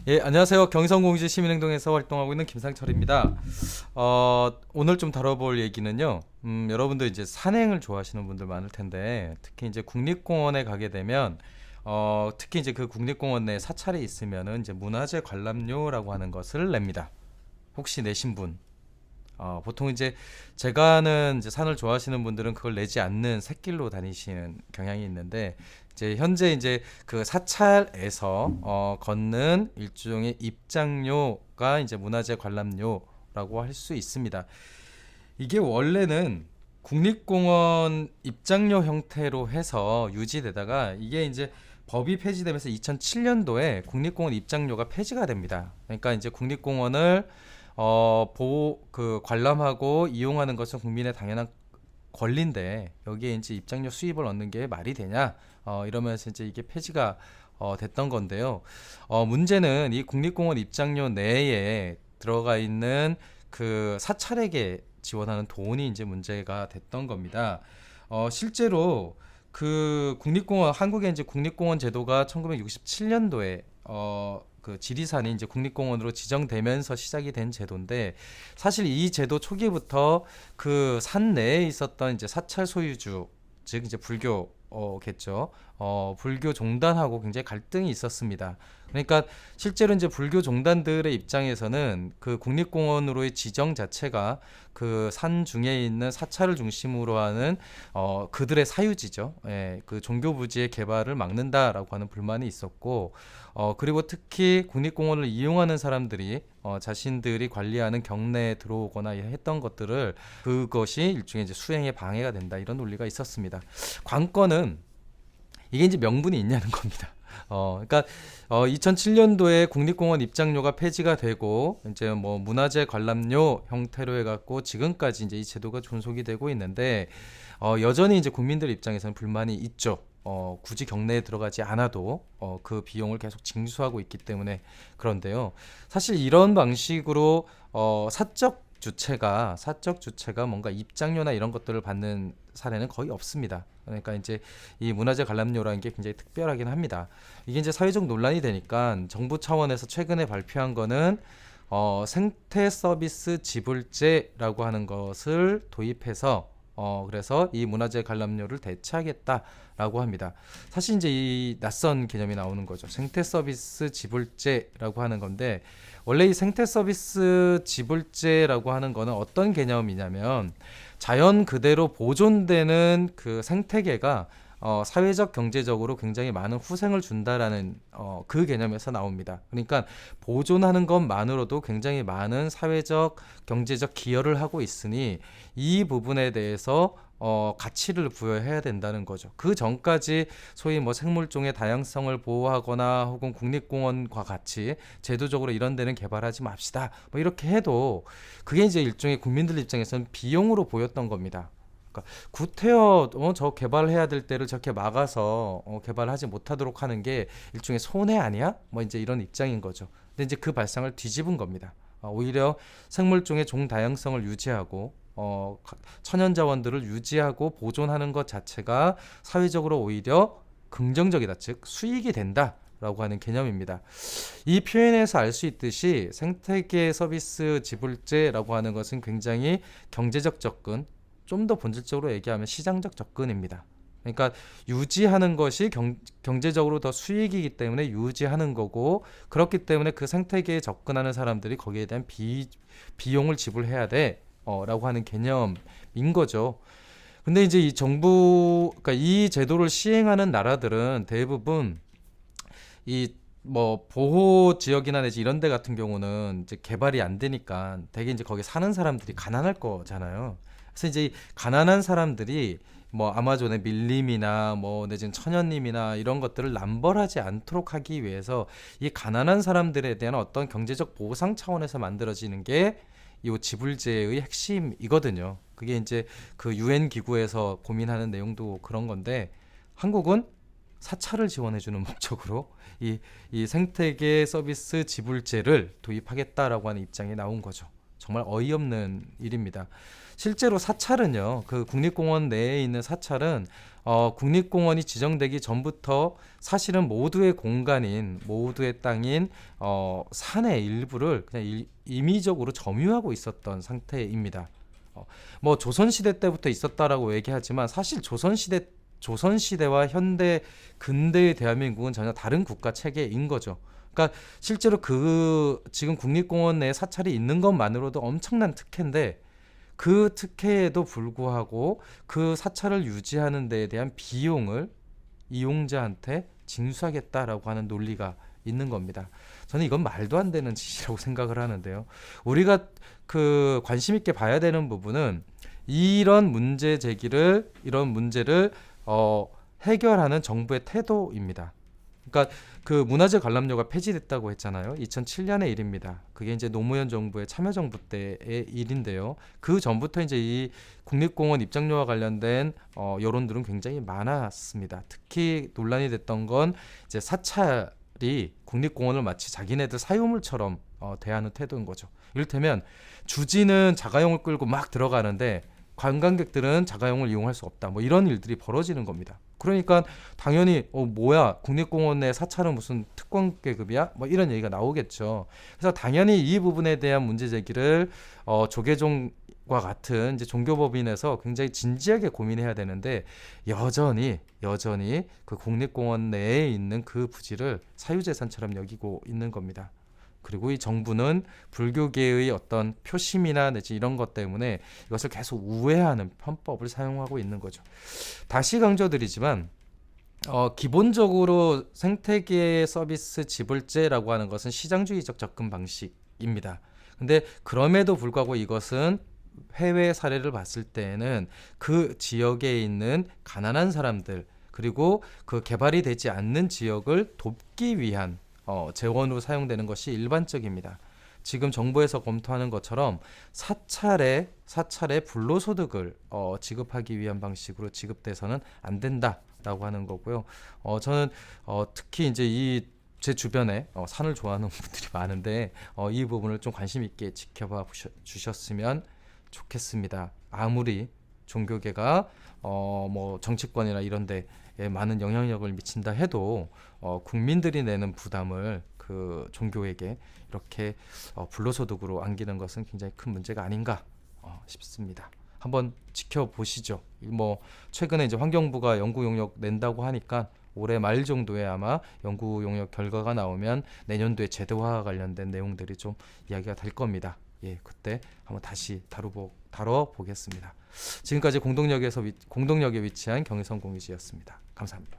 예, 안녕하세요. 경성공주 시민행동에서 활동하고 있는 김상철입니다. 오늘 좀 다뤄볼 얘기는요. 여러분들 이제 산행을 좋아하시는 분들 많을 텐데, 특히 이제 국립공원에 가게 되면, 특히 이제 그 국립공원 내 사찰이 있으면은 이제 문화재 관람료라고 하는 것을 냅니다. 혹시 내신 분? 보통 이제 제가 아는 이제 산을 좋아하시는 분들은 그걸 내지 않는 샛길로 다니시는 경향이 있는데 이제 현재 이제 그 사찰에서 걷는 일종의 입장료가 이제 문화재 관람료라고 할 수 있습니다. 이게 원래는 국립공원 입장료 형태로 해서 유지되다가 이게 이제 법이 폐지되면서 2007년도에 국립공원 입장료가 폐지가 됩니다. 그러니까 이제 국립공원을 관람하고 이용하는 것은 국민의 당연한 권리인데 여기에 이제 입장료 수입을 얻는 게 말이 되냐? 이러면서 이제 이게 폐지가 됐던 건데요. 문제는 이 국립공원 입장료 내에 들어가 있는 그 사찰에게 지원하는 돈이 이제 문제가 됐던 겁니다. 실제로 그 국립공원 한국의 이제 국립공원 제도가 1967년도에 그 지리산이 이제 국립공원으로 지정되면서 시작이 된 제도인데 사실 이 제도 초기부터 그 산 내에 있었던 이제 사찰 소유주 즉 이제 불교겠죠. 불교 종단하고 굉장히 갈등이 있었습니다. 그러니까 실제로 이제 불교 종단들의 입장에서는 그 국립공원으로의 지정 자체가 그 산 중에 있는 사찰을 중심으로 하는 그들의 사유지죠. 예, 그 종교 부지의 개발을 막는다라고 하는 불만이 있었고, 그리고 특히 국립공원을 이용하는 사람들이 자신들이 관리하는 경내에 들어오거나 했던 것들을 그것이 일종의 이제 수행에 방해가 된다 이런 논리가 있었습니다. 관건은 이게 이제 명분이 있냐는 겁니다. 그러니까 2007년도에 국립공원 입장료가 폐지가 되고 이제 뭐 문화재 관람료 형태로 해갖고 지금까지 이제 이 제도가 존속이 되고 있는데 여전히 이제 국민들 입장에서는 불만이 있죠. 굳이 경내에 들어가지 않아도 그 비용을 계속 징수하고 있기 때문에 그런데요. 사실 이런 방식으로 사적 주체가 뭔가 입장료나 이런 것들을 받는 사례는 거의 없습니다. 그러니까 이제 이 문화재 관람료라는 게 굉장히 특별하긴 합니다. 이게 이제 사회적 논란이 되니까 정부 차원에서 최근에 발표한 거는 생태 서비스 지불제라고 하는 것을 도입해서 그래서 이 문화재 관람료를 대체하겠다라고 합니다. 사실 이제 이 낯선 개념이 나오는 거죠. 생태 서비스 지불제라고 하는 건데 원래 이 생태 서비스 지불제라고 하는 거는 어떤 개념이냐면 자연 그대로 보존되는 그 생태계가 사회적 경제적으로 굉장히 많은 후생을 준다라는 그 개념에서 나옵니다. 그러니까 보존하는 것만으로도 굉장히 많은 사회적 경제적 기여를 하고 있으니 이 부분에 대해서 가치를 부여해야 된다는 거죠. 그 전까지 소위 뭐 생물종의 다양성을 보호하거나 혹은 국립공원과 같이 제도적으로 이런 데는 개발하지 맙시다. 뭐 이렇게 해도 그게 이제 일종의 국민들 입장에서는 비용으로 보였던 겁니다. 그러니까 구태여 저 개발해야 될 때를 저렇게 막아서 개발하지 못하도록 하는 게 일종의 손해 아니야? 뭐 이제 이런 입장인 거죠. 근데 이제 그 발상을 뒤집은 겁니다. 오히려 생물종의 종 다양성을 유지하고 천연 자원들을 유지하고 보존하는 것 자체가 사회적으로 오히려 긍정적이다, 즉 수익이 된다. 라고 하는 개념입니다. 이 표현에서 알 수 있듯이 생태계 서비스 지불제라고 하는 것은 굉장히 경제적 접근, 좀 더 본질적으로 얘기하면 시장적 접근입니다. 그러니까 유지하는 것이 경제적으로 더 수익이기 때문에 유지하는 거고 그렇기 때문에 그 생태계에 접근하는 사람들이 거기에 대한 비용을 지불해야 돼 라고 하는 개념인 거죠. 근데 이제 이 정부 그러니까 이 제도를 시행하는 나라들은 대부분 이 뭐 보호 지역이나 내지 이런 데 같은 경우는 이제 개발이 안 되니까 되게 이제 거기 사는 사람들이 가난할 거잖아요. 그래서 이제 이 가난한 사람들이 뭐 아마존의 밀림이나 뭐 내지는 천연님이나 이런 것들을 남벌하지 않도록 하기 위해서 이 가난한 사람들에 대한 어떤 경제적 보상 차원에서 만들어지는 게 이 지불제의 핵심이거든요. 그게 이제 그 유엔 기구에서 고민하는 내용도 그런 건데 한국은 사찰을 지원해주는 목적으로 이 생태계 서비스 지불제를 도입하겠다라고 하는 입장이 나온 거죠. 정말 어이없는 일입니다. 실제로 사찰은요, 그 국립공원 내에 있는 사찰은 국립공원이 지정되기 전부터 사실은 모두의 공간인, 모두의 땅인 산의 일부를 그냥 임의적으로 점유하고 있었던 상태입니다. 뭐 조선시대 때부터 있었다라고 얘기하지만 사실 조선시대와 현대 근대의 대한민국은 전혀 다른 국가 체계인 거죠. 그러니까 실제로 그 지금 국립공원 내에 사찰이 있는 것만으로도 엄청난 특혜인데 그 특혜에도 불구하고 그 사찰을 유지하는 데에 대한 비용을 이용자한테 징수하겠다라고 하는 논리가 있는 겁니다. 저는 이건 말도 안 되는 짓이라고 생각을 하는데요. 우리가 그 관심 있게 봐야 되는 부분은 이런 문제를 해결하는 정부의 태도입니다. 그러니까 그 문화재 관람료가 폐지됐다고 했잖아요. 2007년의 일입니다. 그게 이제 노무현 정부의 참여정부 때의 일인데요. 그 전부터 이제 이 국립공원 입장료와 관련된 여론들은 굉장히 많았습니다. 특히 논란이 됐던 건 이제 사찰이 국립공원을 마치 자기네들 사유물처럼 대하는 태도인 거죠. 이를테면 주지는 자가용을 끌고 막 들어가는데 관광객들은 자가용을 이용할 수 없다. 뭐 이런 일들이 벌어지는 겁니다. 그러니까 당연히 뭐야 국립공원 내 사찰은 무슨 특권 계급이야? 뭐 이런 얘기가 나오겠죠. 그래서 당연히 이 부분에 대한 문제 제기를 조계종과 같은 이제 종교법인에서 굉장히 진지하게 고민해야 되는데 여전히 그 국립공원 내에 있는 그 부지를 사유재산처럼 여기고 있는 겁니다. 그리고 이 정부는 불교계의 어떤 표심이나 내지 이런 것 때문에 이것을 계속 우회하는 편법을 사용하고 있는 거죠. 다시 강조드리지만 기본적으로 생태계 서비스 지불제라고 하는 것은 시장주의적 접근 방식입니다. 근데 그럼에도 불구하고 이것은 해외 사례를 봤을 때에는 그 지역에 있는 가난한 사람들 그리고 그 개발이 되지 않는 지역을 돕기 위한 재원으로 사용되는 것이 일반적입니다. 지금 정부에서 검토하는 것처럼 사찰에 불로소득을 지급하기 위한 방식으로 지급돼서는 안 된다라고 하는 거고요. 저는 특히 이제 제 주변에 산을 좋아하는 분들이 많은데 이 부분을 좀 관심 있게 지켜봐 주셨으면 좋겠습니다. 아무리 종교계가 뭐 정치권이나 이런 데에 많은 영향력을 미친다 해도 국민들이 내는 부담을 그 종교에게 이렇게 불로소득으로 안기는 것은 굉장히 큰 문제가 아닌가 싶습니다. 한번 지켜보시죠. 뭐 최근에 이제 환경부가 연구 용역 낸다고 하니까 올해 말 정도에 아마 연구 용역 결과가 나오면 내년도에 제도화와 관련된 내용들이 좀 이야기가 될 겁니다. 예, 그때 한번 다시 다뤄보겠습니다. 지금까지 공동역에 위치한 경의선 공유지였습니다. 감사합니다.